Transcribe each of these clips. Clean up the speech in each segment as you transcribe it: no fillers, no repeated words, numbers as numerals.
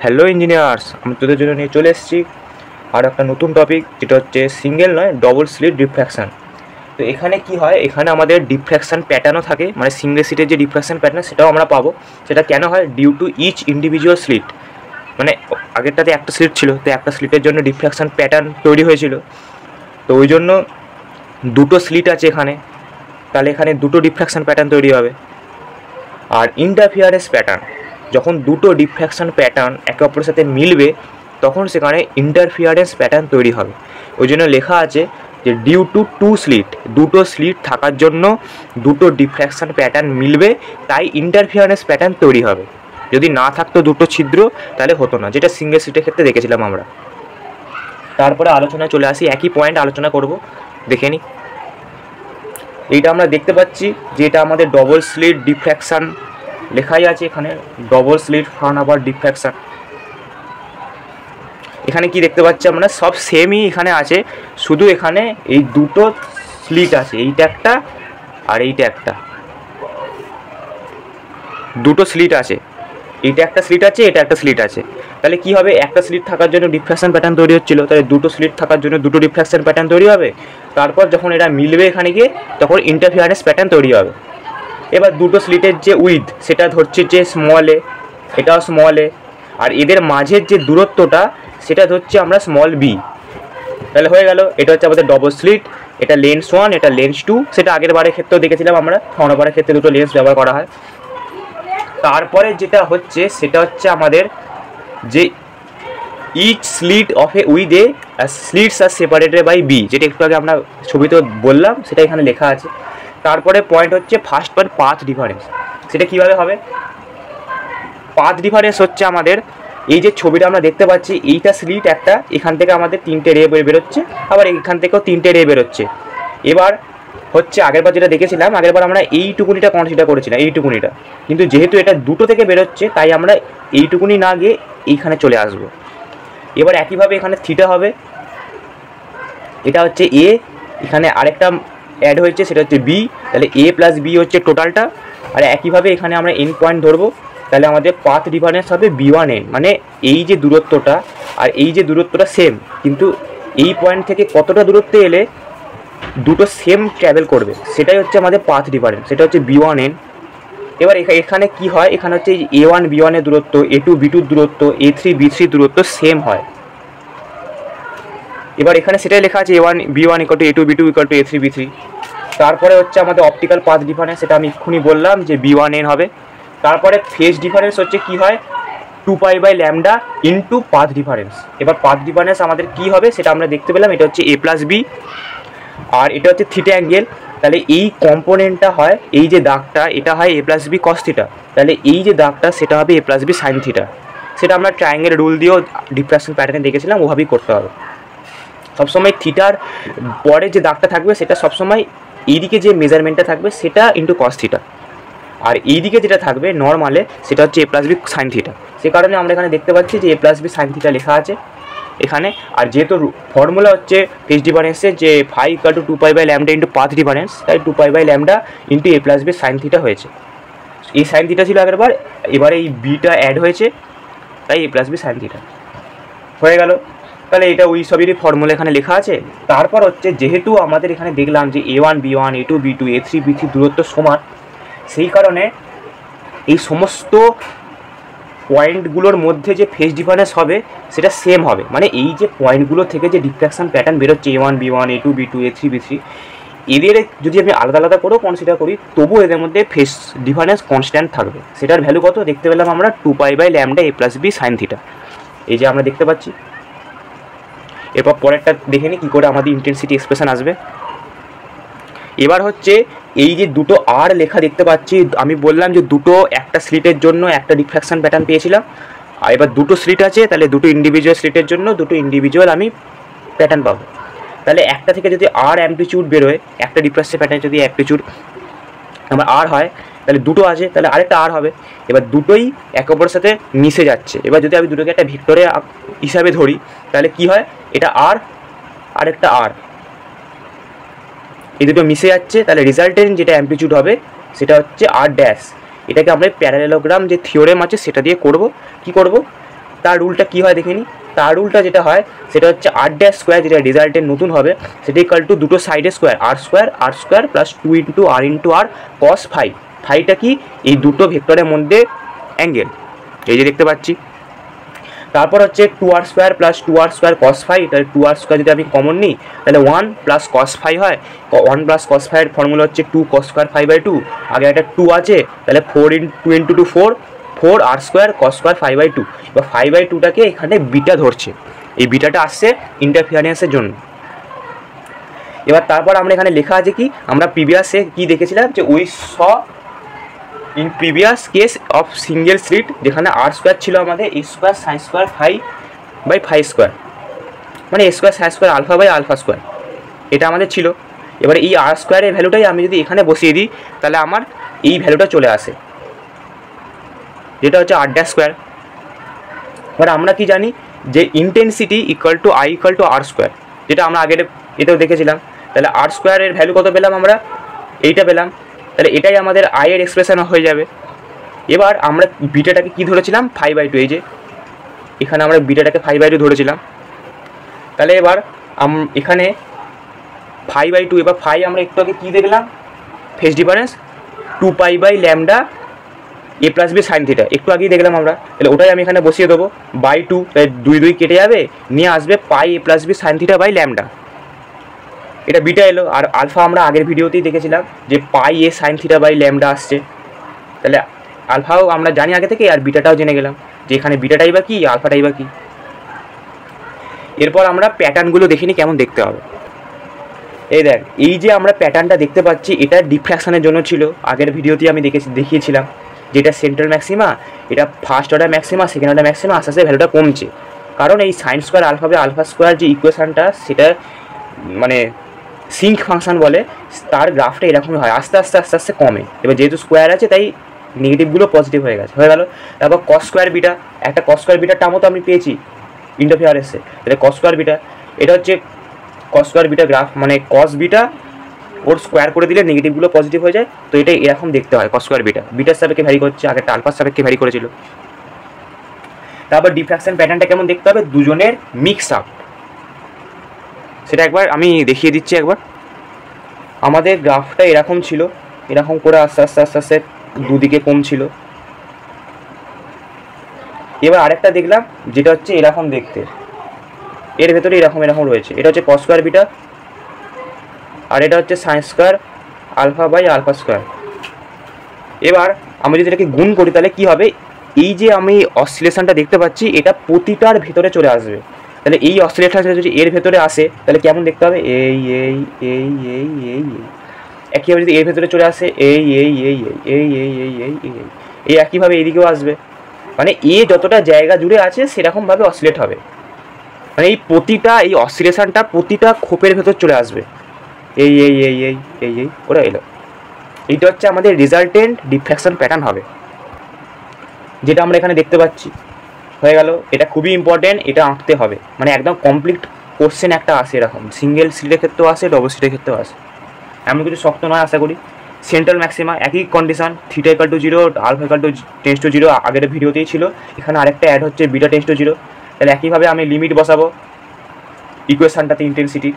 Hello engineers, আমি তোদের জন্য নিয়ে চলে এসেছি আর একটা নতুন টপিক, যেটা হচ্ছে সিঙ্গেল নয় ডবল স্লিট ডিফ্র্যাকশান। তো এখানে কি হয়, এখানে আমাদের ডিফ্র্যাকশান প্যাটার্নও থাকে, মানে সিঙ্গেল স্লিটের যে ডিফ্র্যাকশান প্যাটার্ন সেটাও আমরা পাবো। সেটা কেন হয়? Due to each individual slit, মানে আগেরটাতে একটা স্লিট ছিল, তো একটা স্লিটের জন্য ডিফ্র্যাকশান প্যাটার্ন তৈরি হয়েছিল, তো ওই জন্য দুটো স্লিট আছে এখানে, তাহলে এখানে দুটো ডিফ্র্যাকশান প্যাটার্ন তৈরি হবে। আর ইন্টারফিয়ারেন্স প্যাটার্ন, যখন দুটো ডিফ্র্যাকশান প্যাটার্ন একে অপরের সাথে মিলবে তখন সেখানে ইন্টারফিয়ারেন্স প্যাটার্ন তৈরি হবে। ওই জন্য লেখা আছে যে ডিউ টু টু স্লিট, দুটো স্লিট থাকার জন্য দুটো ডিফ্র্যাকশান প্যাটার্ন মিলবে, তাই ইন্টারফিয়ারেন্স প্যাটার্ন তৈরি হবে। যদি না থাকতো দুটো ছিদ্র তাহলে হতো না, যেটা সিঙ্গেল স্লিটের ক্ষেত্রে দেখেছিলাম আমরা। তারপরে আলোচনায় চলে আসি, একই পয়েন্ট আলোচনা করব, দেখে নিই। এইটা আমরা দেখতে পাচ্ছি যে এটা আমাদের ডবল স্লিট ডিফ্র্যাকশান লেখাই আছে এখানে, ডবল স্লিট ফার্ন আবার ডিফ্র্যাকশান। এখানে কি দেখতে পাচ্ছি আমরা, সব সেমই এখানে আছে, শুধু এখানে এই দুটো স্লিট আছে, এইটা একটা আর এইটা একটা, দুটো স্লিট আছে, এইটা একটা স্লিট আছে, এটা একটা স্লিট আছে। তাহলে কি হবে, একটা স্লিট থাকার জন্য ডিফ্র্যাকশান প্যাটার্ন তৈরি হচ্ছিল, তাহলে দুটো স্লিট থাকার জন্য দুটো ডিফ্র্যাকশান প্যাটার্ন তৈরি হবে। তারপর যখন এরা মিলবে এখানে গিয়ে, তখন ইন্টারফিয়ারেন্স প্যাটার্ন তৈরি হবে। এবার দুটো স্লিটের যে উইথ সেটা ধরছে যে স্মল এ, এটাও স্মল এ, আর এদের মাঝের যে দূরত্বটা সেটা ধরছে আমরা স্মল বি। তাহলে হয়ে গেল, এটা হচ্ছে আমাদের ডবল স্লিট, এটা লেন্স 1, এটা লেন্স 2। সেটা আগের বারের ক্ষেত্রেও দেখেছিলাম আমরা, থর্নবারের ক্ষেত্রে দুটো লেন্স ব্যবহার করা হয়। তারপরে যেটা হচ্ছে সেটা হচ্ছে আমাদের যে each slit of a with a slits are separated by b, যেটা একটু আগে আমরা ছবিতে বললাম, সেটা এখানে লেখা আছে। তারপরে পয়েন্ট হচ্ছে ফার্স্ট পয়েন্ট, পাথ ডিফারেন্স। সেটা কীভাবে হবে? পাথ ডিফারেন্স হচ্ছে আমাদের এই যে ছবিটা আমরা দেখতে পাচ্ছি, এইটা স্লিট একটা, এখান থেকে আমাদের তিনটে রে বেরোচ্ছে, আবার এখান থেকেও তিনটে রে বেরোচ্ছে। এবার হচ্ছে আগেরবার যেটা দেখেছিলাম, আগেরবার আমরা এইটুকুনিটা কনসিডার করেছিলাম, এইটুকুনিটা, কিন্তু যেহেতু এটা দুটো থেকে বেরোচ্ছে তাই আমরা এইটুকুনি না গিয়ে এইখানে চলে আসবো। এবার একইভাবে এখানে থিটা হবে, এটা হচ্ছে এ, এখানে আরেকটা অ্যাড হয়েছে সেটা হচ্ছে বি, তাহলে এ প্লাস বি হচ্ছে টোটালটা। আর একইভাবে এখানে আমরা এন পয়েন্ট ধরবো, তাহলে আমাদের পাথ ডিফারেন্স হবে B1N, মানে এই যে দূরত্বটা আর এই যে দূরত্বটা সেম, কিন্তু এই পয়েন্ট থেকে কতটা দূরত্বে এলে দুটো সেম ট্রাভেল করবে, সেটাই হচ্ছে আমাদের পাথ ডিফারেন্স, সেটা হচ্ছে B1N। এবার এখানে কি হয়, এখানে হচ্ছে A1 B1 এর দূরত্ব, A2 B2 দূরত্ব, A3 B3 দূরত্ব সেম হয়। এবার এখানে সেটাই লেখা আছে A1 B1 = A2 B2 = A3 B3। তারপরে হচ্ছে আমাদের অপটিক্যাল পাথ ডিফারেন্স, সেটা আমি এক্ষুনি বললাম যে B1N হবে। তারপরে ফেজ ডিফারেন্স হচ্ছে কি হয়, 2π/λ ইন্টু পাথ ডিফারেন্স। এবার পাথ ডিফারেন্স আমাদের কি হবে সেটা আমরা দেখতে পেলাম, এটা হচ্ছে A + B, আর এটা হচ্ছে থিটা অ্যাঙ্গেল। তাহলে এই কম্পোনেন্টটা হয়, এই যে দাগটা, এটা হয় A + B cos θ, তাহলে এই যে দাগটা সেটা হবে A + B sin θ। সেটা আমরা ট্রায়াঙ্গেল রুল দিয়েও ডিফ্র্যাকশন প্যাটার্নে দেখেছিলাম, ওভাবেই করতে হবে। সবসময় থিটার পরে যে দাগটা থাকবে সেটা সবসময় এইদিকে যে মেজারমেন্টটা থাকবে সেটা ইন্টু cos θ, আর এইদিকে যেটা থাকবে নর্মালে সেটা হচ্ছে A + B sin θ। সে কারণে আমরা এখানে দেখতে পাচ্ছি যে A + B sin θ লেখা আছে এখানে। আর যেহেতু ফর্মুলা হচ্ছে ফেজ ডিফারেন্সের যে φ = 2π/λ ইন্টু পাথ ডিফারেন্স, তাই 2π/λ ইন্টু A + B sin θ হয়েছে। এই sin θ ছিল আগের বার, এবারে এই বিটা অ্যাড হয়েছে, তাই A + B sin θ হয়ে গেল। তাহলে এটা ওই সবেরই ফর্মুলা এখানে লেখা আছে। তারপর হচ্ছে যেহেতু আমাদের এখানে দেখলাম যে A1 B1 A2 B2 A3 B3 দূরত্ব সমান, সেই কারণে এই সমস্ত পয়েন্টগুলোর মধ্যে যে ফেজ ডিফারেন্স হবে সেটা সেম হবে, মানে এই যে পয়েন্টগুলো থেকে যে ডিফ্র্যাকশন প্যাটার্ন বেরোচ্ছে A1 B1 A2 B2 A3 B3, এদের যদি আমি আলাদা আলাদা করেও কনসিডার করি তবু এদের মধ্যে ফেজ ডিফারেন্স কনস্ট্যান্ট থাকবে। সেটার ভ্যালু কত দেখতে পেলাম আমরা, 2π/λ A + B sin θ, এই যে আমরা দেখতে পাচ্ছি। এরপর পরেরটা দেখে নিই কী করে আমাদের ইন্টেন্সিটি এক্সপ্রেশন আসবে। এবার হচ্ছে এই যে দুটো আর লেখা দেখতে পাচ্ছি, আমি বললাম যে দুটো একটা স্লিটের জন্য একটা ডিফ্র্যাকশন প্যাটার্ন পেয়েছিলাম, আর এবার দুটো স্লিট আছে, তাহলে দুটো ইন্ডিভিজুয়াল স্লিটের জন্য দুটো ইন্ডিভিজুয়াল আমি প্যাটার্ন পাবো। তাহলে একটা থেকে যদি আর অ্যাম্পলিটিউড বেরোয়, একটা ডিফ্র্যাকশন প্যাটার্ন যদি অ্যাম্পলিটিউড আমার আর হয়, তাহলে দুটো আছে, তাহলে আরেকটা আর হবে। এবার দুটোই একে অপরের সাথে মিশে যাচ্ছে। এবার যদি আমি দুটোকে একটা ভেক্টরে হিসাবে ধরি, তাহলে কি হয়, এটা আর আরেকটা আর, এই দুটো মিশে যাচ্ছে, তাহলে রেজাল্টেন্ট যেটা অ্যাম্পলিটিউড হবে সেটা হচ্ছে R ড্যাশ। এটাকে আমরা প্যারালেলোগ্রাম যে থিওরেম আছে সেটা দিয়ে করব। কি করব, তার রুলটা কী হয় দেখে নিই। তার রুলটা যেটা হয় সেটা হচ্ছে আর ড্যাশ স্কোয়ার, যেটা রেজাল্টের নতুন হবে, সেটা ইকাল টু দুটো সাইডের স্কোয়ার আর স্কোয়ার প্লাস 2 ইন্টু আর কস ফাই। ফাইটা কি, এই দুটো ভেক্টরের মধ্যে অ্যাঙ্গেল, এই যে দেখতে পাচ্ছি। তারপর হচ্ছে 2r square plus 2r square cos phi. তাহলে 2r স্কোয়ার যদি আমি কমন নিই তাহলে 1 প্লাস কস ফাই হয়। 1 প্লাস কস ফাইয়ের ফর্মুলা হচ্ছে 2 কস স্কোয়ার 5/2। আগে একটা 2 আছে, তাহলে 2 ইন্টু 2 4 আর স্কোয়ার কস স্কোয়ার 5/2। এবার 5/2টাকে এখানে বিটা ধরছে, এই বিটাটা আসছে ইন্টারফিয়ারেন্সের জন্য। এবার তারপর আমরা এখানে লেখা আছে কি, আমরা প্রিভিয়াসে কি দেখেছিলাম যে we saw in previous case of single slit, যেখানে আর স্কোয়ার ছিল আমাদের a square sine square 5/5 square, মানে a square sine square alpha square, এটা আমাদের ছিল। এবারে এই আর স্কোয়ারের ভ্যালুটাই আমি যদি এখানে বসিয়ে দিই তাহলে আমার এই ভ্যালুটা চলে আসে, যেটা হচ্ছে আর ড্যাশ স্কোয়ার। এবার আমরা কি জানি যে intensity equal to I equal to R square, যেটা আমরা আগের এটাও দেখেছিলাম। তাহলে আর স্কোয়ারের ভ্যালু কত পেলাম আমরা, এইটা পেলাম। তাহলে এটাই আমাদের আই এর এক্সপ্রেশন হয়ে যাবে। এবার আমরা বিটাটাকে কি ধরেছিলাম 5/2, এই যে এখানে আমরা বিটাটাকে 5/2 ধরেছিলাম। তাহলে এবার এখানে 5/2, এবার 5 আমরা একটু আগে কী দেখলাম phase difference 2π/λ a plus B sine theta, একটু আগেই দেখলাম আমরা। তাহলে ওটাই আমি এখানে বসিয়ে দেবো বাই 2, তাই 2 কেটে যাবে, নিয়ে আসবে pi a plus B sine theta by lambda. এটা বিটা এলো। আর আলফা আমরা আগের ভিডিওতেই দেখেছিলাম যে pi A sine theta by lambda আসছে। তাহলে আলফাও আমরা জানি আগে থেকে, আর বিটাটাও জেনে গেলাম যে এখানে বিটাটাই বা কী, আলফাটাই বা কী। এরপর আমরা প্যাটার্নগুলো দেখিনি কেমন দেখতে হবে। এই দেখ, এই যে আমরা প্যাটার্নটা দেখতে পাচ্ছি এটা ডিফ্র্যাকশনের জন্য ছিল, আগের ভিডিওতেই আমি দেখিয়েছিলাম যেটা সেন্ট্রাল ম্যাক্সিমা, এটা first order maxima, second order maxima, আস্তে আস্তে ভ্যালুটা কমছে। কারণ এই সাইন স্কোয়ার আলফা স্কোয়ার যে ইকুয়েশানটা, সেটা মানে সিঙ্ক ফাংশন বলে, তার গ্রাফটা এরকমই হয়, আস্তে আস্তে কমে। এবার যেহেতু স্কোয়ার আছে তাই নেগেটিভগুলো পজিটিভ হয়ে গেল। তারপর কস স্কোয়ার বিটা, একটা কস স্কোয়ার বিটার টার্মও তো আমি পেয়েছি ইন্টারফিয়ারেন্সে। তাহলে কস স্কোয়ার বিটা, এটা হচ্ছে কস স্কোয়ার বিটা গ্রাফ, মানে কস বিটা ওর স্কোয়ার করে দিলে নেগেটিভগুলো পজিটিভ হয়ে যায়। তো এটা এরকম দেখতে হয় কস স্কোয়ার বিটার সাপেক্ষে ভ্যারি করছে, আগেরটা আলফার সাপেক্ষে ভ্যারি করেছিল। তারপর ডিফ্র্যাকশন প্যাটার্নটা কেমন দেখতে হবে, দুজনের মিক্স আপ, সেটা একবার আমি দেখিয়ে দিচ্ছি। একবার আমাদের গ্রাফটা এরকম ছিল, এরকম করে আস্তে আস্তে দুদিকে কম ছিল। এবার আরেকটা দেখলাম যেটা হচ্ছে এরকম দেখতে, এর ভেতরে এরকম রয়েছে, এটা হচ্ছে কস স্কোয়ার বিটা, আর এটা হচ্ছে সাইন স্কোয়ার আলফা স্কোয়ার। এবার আমি যদি এটাকে গুণ করি তাহলে কি হবে, এই যে আমি অসিলেশনটা দেখতে পাচ্ছি এটা প্রতিটার ভেতরে চলে আসবে। তাহলে এই অসিলেশনটা যদি এর ভেতরে আসে তাহলে কেমন দেখতে হবে, এই এই এই এই এই একইভাবে যদি এর ভেতরে চলে আসে এই এই এই এই এই এই এই এই এই একইভাবে এইদিকেও আসবে। মানে এ যতটা জায়গা জুড়ে আছে সেরকমভাবে অসিলেট হবে, মানে এই প্রতিটা এই অসিলেশনটা প্রতিটা খোপের ভেতর চলে আসবে, এই এই এই এই এই এই ওরা এলো। এইটা হচ্ছে আমাদের রেজাল্টেন্ট ডিফ্র্যাকশন প্যাটার্ন হবে, যেটা আমরা এখানে দেখতে পাচ্ছি। হয়ে গেল, এটা খুবই ইম্পর্টেন্ট, এটা আঁকতে হবে, মানে একদম কমপ্লিট কোশ্চেন একটা আসে এরকম, সিঙ্গেল সিটের ক্ষেত্রেও আসে, ডবল সিটের ক্ষেত্রেও আসে, এমন কিছু শক্ত নয় আশা করি। সেন্ট্রাল ম্যাক্সিমা একই condition, theta equal to 0, alpha equal to tends to 0, আগের ভিডিওতেই ছিল। এখানে আরেকটা অ্যাড হচ্ছে বিটা টেন্ডস টু 0। তাহলে একইভাবে আমি লিমিট বসাবো ইকুয়েশনটাতে, ইন্টেন্সিটি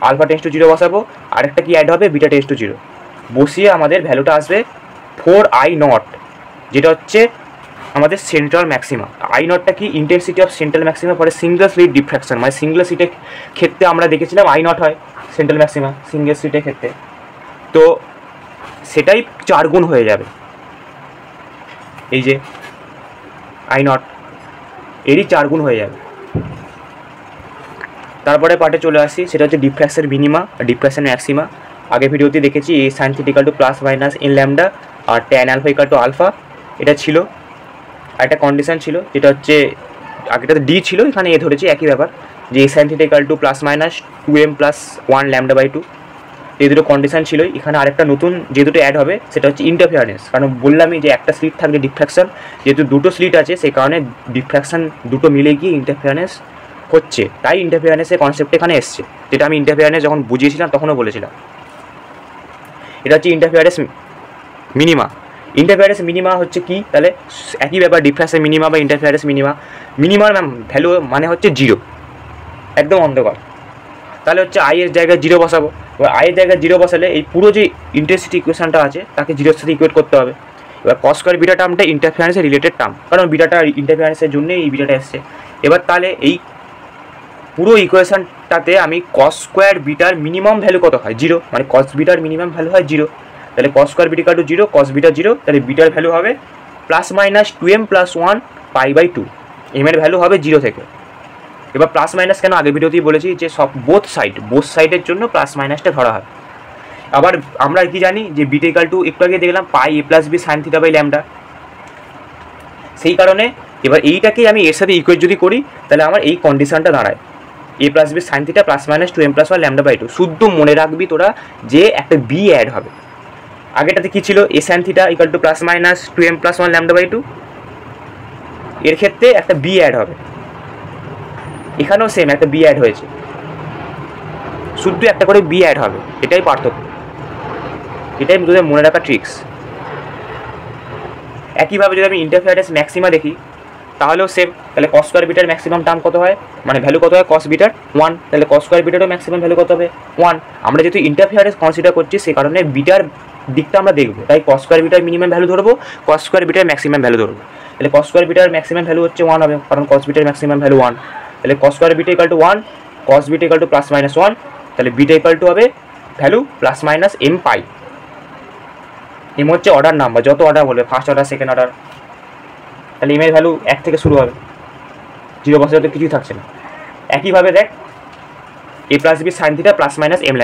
আলফা টেন্ডস টু 0 বসাবো, আরেকটা কি অ্যাড হবে বিটা টেন্ডস টু 0, বসিয়ে আমাদের ভ্যালুটা আসবে 4I0, যেটা হচ্ছে আমাদের সেন্ট্রাল ম্যাক্সিমা। I0টা কি, intensity of central maxima for single slit diffraction, মানে সিঙ্গল সিটের ক্ষেত্রে আমরা দেখেছিলাম I0 হয় সেন্ট্রাল ম্যাক্সিমা সিঙ্গেল সিটের ক্ষেত্রে, তো সেটাই 4 গুণ হয়ে যাবে, এই যে I0 এরই 4 গুণ হয়ে যাবে। তারপরে পার্টে চলে আসি, সেটা হচ্ছে ডিফ্র্যাকশন মিনিমা, ডিফ্র্যাকশন ম্যাক্সিমা। আগে ভিডিওতে দেখেছি a sine theta equal to plus minus n lambda আর tan alpha equal to alpha, এটা ছিল। আর একটা কন্ডিশন ছিল যেটা হচ্ছে আগেটাতে ডি ছিল, এখানে এ ধরেছি, একই ব্যাপার, যে a sine theta equal to plus minus 2m plus 1 λ/2, এই দুটো কন্ডিশন ছিল। এখানে আরেকটা নতুন যে দুটো অ্যাড হবে সেটা হচ্ছে ইন্টারফিয়ারেন্স, কারণ বললামই যে একটা স্লিট থাকলে ডিফ্র্যাকশন, যেহেতু দুটো স্লিট আছে সেই কারণে ডিফ্র্যাকশন দুটো মিলে গিয়ে ইন্টারফিয়ারেন্স হচ্ছে, তাই ইন্টারফিয়ারেন্সের কনসেপ্ট এখানে এসছে, যেটা আমি ইন্টারফিয়ারেন্স যখন বুঝিয়েছিলাম তখনও বলেছিলাম। এটা হচ্ছে ইন্টারফিয়ারেন্স মিনিমা। ইন্টারফেয়ারেন্স মিনিমা হচ্ছে কি, তাহলে একই ব্যাপার, ডিফারেন্সের মিনিমা বা ইন্টারফেয়ারেন্স মিনিমা। মিনিমার ভ্যালু মানে হচ্ছে 0, একদম অন্ধকার। তাহলে হচ্ছে আই এর জায়গায় 0 বসাবো। এবার আই এর জায়গায় 0 বসালে এই পুরো যে ইন্টেন্সিটি ইকুয়েশনটা আছে তাকে 0-এর সাথে ইকুয়েট করতে হবে। এবার কস স্কয়ার বিটা টার্মটা ইন্টারফেয়ারেন্সের রিলেটেড টার্ম, কারণ বিটাটা ইন্টারফেয়ারেন্সের জন্যই এই বিটাটা এসছে। এবার তাহলে এই পুরো ইকুয়েশনটাতে আমি cos square bitter minimum value কত হয় 0, মানে কস বিটার মিনিমাম ভ্যালু হয় 0। তাহলে cos square beta equal to 0, cos beta 0, তাহলে বিটার ভ্যালু হবে ±2m + 1 π/2, এর ভ্যালু হবে 0 থেকে। এবার প্লাস মাইনাস কেন আগের ভিডিওতেই বলেছি যে সব বোথ সাইডের জন্য প্লাস মাইনাসটা ধরা হয়। আবার আমরা কি জানি যে বিটা ইকুয়াল টু একটু আগে দেখলাম পাই a + b sin θ / λ, সেই কারণে এবার এইটাকেই আমি এর সাথে ইকুয়েট যদি করি তাহলে আমার এই কন্ডিশনটা দাঁড়ায় a + b sin θ ± 2m + 1 λ/2। শুদ্ধ মনে রাখবি তোরা যে একটা বি অ্যাড হবে। আগেটাতে কি ছিল, a sin θ = ±2m + 1 λ/2, এর ক্ষেত্রে একটা বি অ্যাড হবে। এখানেও সেম একটা বি অ্যাড হয়েছে, শুধু একটা করে বি অ্যাড হবে, এটাই পার্থক্য, এটাই তোদের মনে রাখা ট্রিক্স। একইভাবে যদি আমি ইন্টারফেয়ারেন্স ম্যাক্সিমা দেখি তাহলেও সেম, তাহলে কস স্কয়ার বিটার ম্যাক্সিমাম টার্ম কত হয়, মানে ভ্যালু কত হয় কস বিটার 1, তাহলে কস স্কয়ার বিটারও ম্যাক্সিমাম ভ্যালু কত হবে 1। আমরা যেহেতু ইন্টারফেয়ারেন্স কনসিডার করছি সেই কারণে বিটার দিকটা আমরা দেখবো, তাই কস স্কয়ার বিটার মিনিমাম ভ্যালু ধরবো, কস স্কয়ার বিটার ম্যাক্সিমাম ভ্যালু ধরবো। তাহলে কস স্কয়ার বিটার ম্যাক্সিমাম ভ্যালু হচ্ছে 1 হবে, কারণ কস বিটার ম্যাক্সিমাম ভ্যালু 1। তাহলে cos square beta equal to 1, cos beta equal to ±1, তাহলে বিটা ইকুয়াল টু হবে ভ্যালু ±m π। এম হচ্ছে অর্ডার নাম্বার, যত অর্ডার বলবে, ফার্স্ট অর্ডার, সেকেন্ড অর্ডার, তাহলে এম এর ভ্যালু 1 থেকে শুরু হবে, 0 বসাতে কিছুই থাকছে না। একইভাবে দেখ a + b sin θ ± m λ,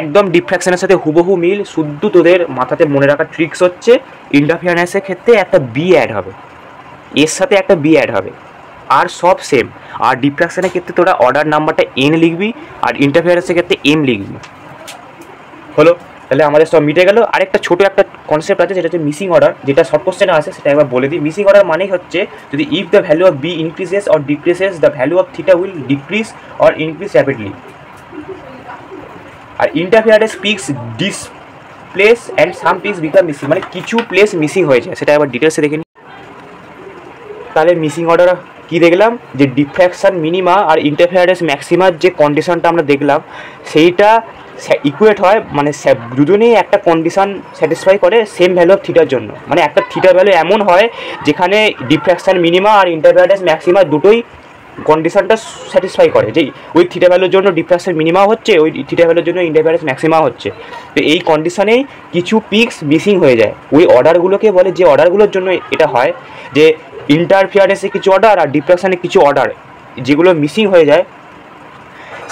একদম ডিফ্র্যাকশনের সাথে হুবহু মিল। শুদ্ধ তোদের মাথাতে মনে রাখার ট্রিক্স হচ্ছে ইন্টারফেয়ারেন্সের ক্ষেত্রে একটা বি অ্যাড হবে, এর সাথে একটা বি অ্যাড হবে, আর সব সেম। আর ডিফ্র্যাকশনের ক্ষেত্রে তোরা অর্ডার নাম্বারটা n লিখবি, আর ইন্টারফেয়ারেন্সের ক্ষেত্রে m লিখবি। হলো, তাহলে আমাদের সব মিটে গেল। আরেকটা ছোটো একটা কনসেপ্ট আছে যেটা হচ্ছে মিসিং অর্ডার, যেটা শর্ট কোশ্চেনে আছে, সেটা একবার বলে দিই। মিসিং অর্ডার মানেই হচ্ছে যদি if the value of B increases or decreases the value of theta will decrease or increase rapidly. আর interference peaks displace and some peaks become missing, মানে কিছু প্লেস মিসিং হয়েছে, সেটা একবার ডিটেলসে দেখে নিই। তাহলে মিসিং অর্ডার কি দেখলাম, যে ডিফ্র্যাকশন মিনিমা আর ইন্টারফেয়ারেন্স ম্যাক্সিমার যে কন্ডিশনটা আমরা দেখলাম সেইটা ইকুয়েট হয়, মানে দুজনেই একটা কন্ডিশন স্যাটিসফাই করে সেম ভ্যালু অফ থিটার জন্য। মানে একটা থিটার ভ্যালু এমন হয় যেখানে ডিফ্র্যাকশন মিনিমা আর ইন্টারফেয়ারেন্স ম্যাক্সিমা দুটোই কন্ডিশনটা স্যাটিসফাই করে, যে ওই থিটা ভ্যালুর জন্য ডিফ্র্যাকশন মিনিমা হচ্ছে, ওই থিটা ভ্যালুর জন্য ইন্টারফেয়ারেন্স ম্যাক্সিমা হচ্ছে। তো এই কন্ডিশনেই কিছু পিকস মিসিং হয়ে যায়, ওই অর্ডারগুলোকে বলে, যে অর্ডারগুলোর জন্য এটা হয় যে ইন্টারফেয়ারেন্সে কিছু অর্ডার আর ডিফ্র্যাকশনে কিছু অর্ডার যেগুলো মিসিং হয়ে যায়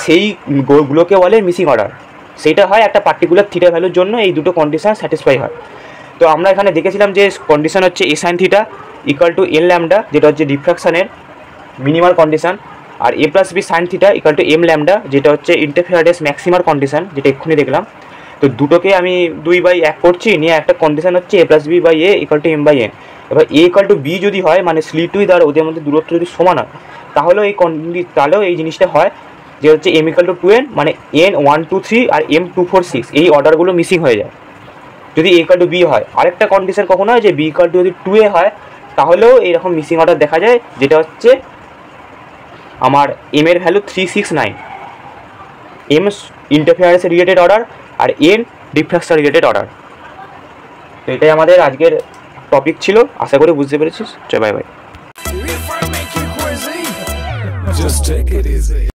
সেইগুলোকে বলে মিসিং অর্ডার। সেইটা হয় একটা পার্টিকুলার থিটা ভ্যালুর জন্য এই দুটো কন্ডিশন স্যাটিসফাই হয়। তো আমরা এখানে দেখেছিলাম যে কন্ডিশন হচ্ছে a sin θ = n λ, যেটা হচ্ছে ডিফ্র্যাকশনের মিনিমাল কন্ডিশন, আর a + b sin θ = m λ, যেটা হচ্ছে ইন্টারফেয়ারেন্স ম্যাক্সিমার কন্ডিশন, যেটা এক্ষুনি দেখলাম। তো দুটোকে আমি 2/1 করছি, নিয়ে একটা কন্ডিশন হচ্ছে a + b/a = m/n। এবার a = b যদি হয়, মানে স্লিট টুই দ্বারা ওদের মধ্যে দূরত্ব যদি সমান হয়, তাহলেও এই জিনিসটা হয় যে হচ্ছে m = 2n, মানে n 1 2 3 আর m 2 4 6 এই অর্ডারগুলো মিসিং হয়ে যায় যদি a = b হয়। আরেকটা কন্ডিশন কখনো হয় যে b = যদি 2a হয়, তাহলেও এইরকম মিসিং অর্ডার দেখা যায়, যেটা হচ্ছে আমার m এর value 369, m interference related order আর n ডিফ্র্যাকশন রিলেটেড অর্ডার। তো এটাই আমাদের আজকের টপিক ছিল, আশা করি বুঝতে পেরেছিস। চল বাই বাই।